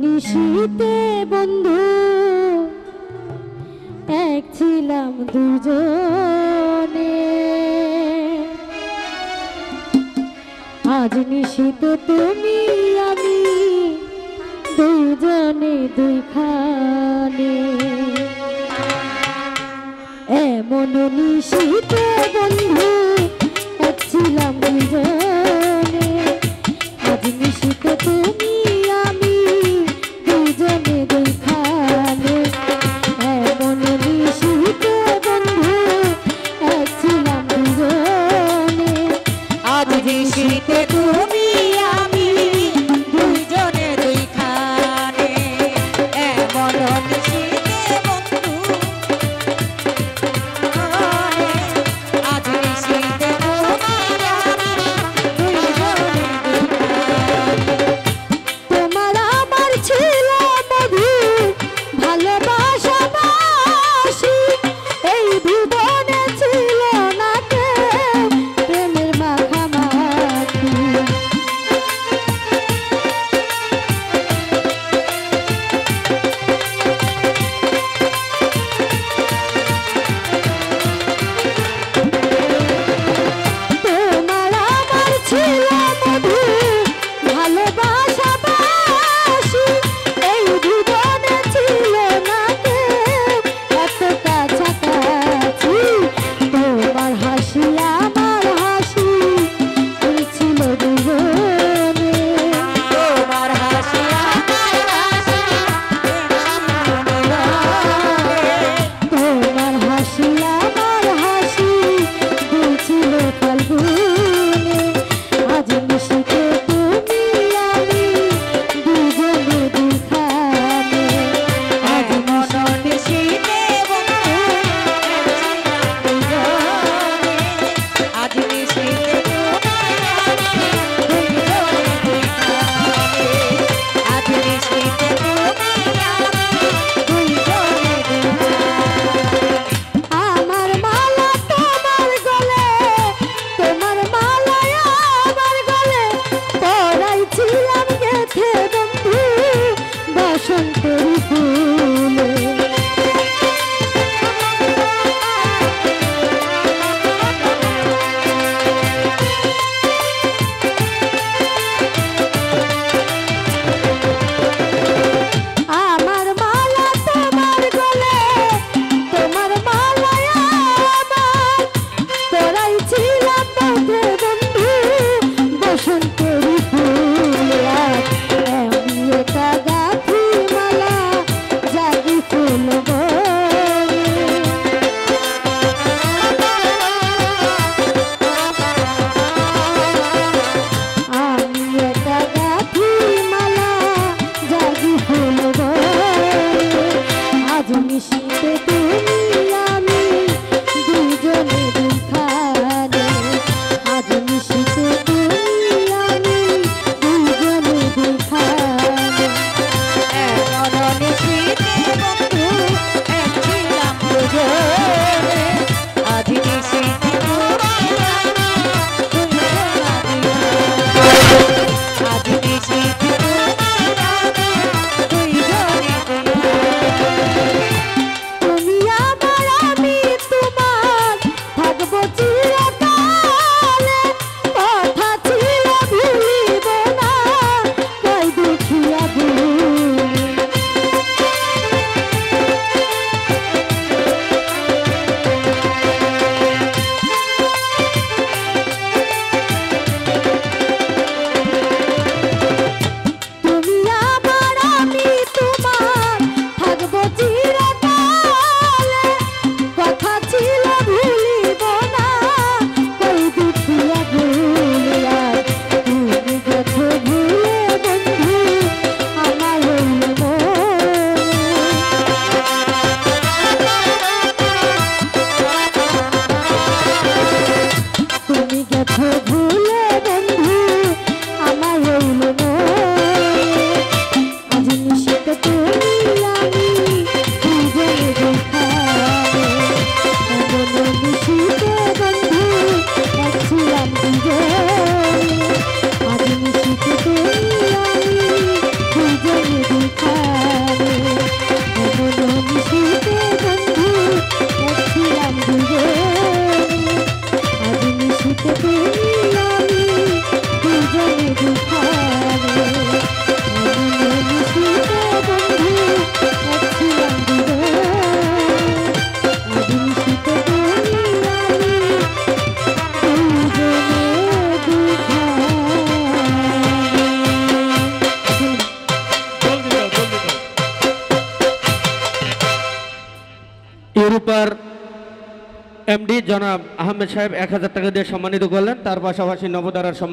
নিশীতে বন্ধু এক ছিলাম দুজনে, আজ নিশীতে তুমি আমি দুজনে দুইখানে। এমন নিশীতে বন্ধু এক ছিলাম দুজনে, আজ নিশীতে তুমি আমি দুজনে দুইখানে। এমন নিশীতে বন্ধু এক ছিলাম দুজনে, আজ নিশীতে তুমি আমি দুইজনে দুইখানে। এমন নিশীতে বন্ধু আজ নিশীতে তুমি আমি দুইজনে দুইখানে। তোমার আমার ছিল মধুর ভালোবাসা বাসি, এই ভুবনে ছিল না কেউ প্রেমের মাখামাখি। তোমার আমার ছিল মধুর ভালোবাসা বাসি, এই ভুবনে ছিল না কেউ এত কাছাকাছি। তোমার হাসি আমার হাসি ছিল দুজনে, তোমার হাসি আমার হাসি তোমার হাসি আমার হাসি ছিল ফাল্গুনে। আজ নিশীতে তুমি আমি দুজনে দুইখানে, আজ এমন নিশীতে বন্ধু দুইজনে এমডি জনাব আহমেদ সাহেব 1000 টাকা দিয়ে সম্মানিত করলেন, তার পাশাপাশি নবদারার সম্মান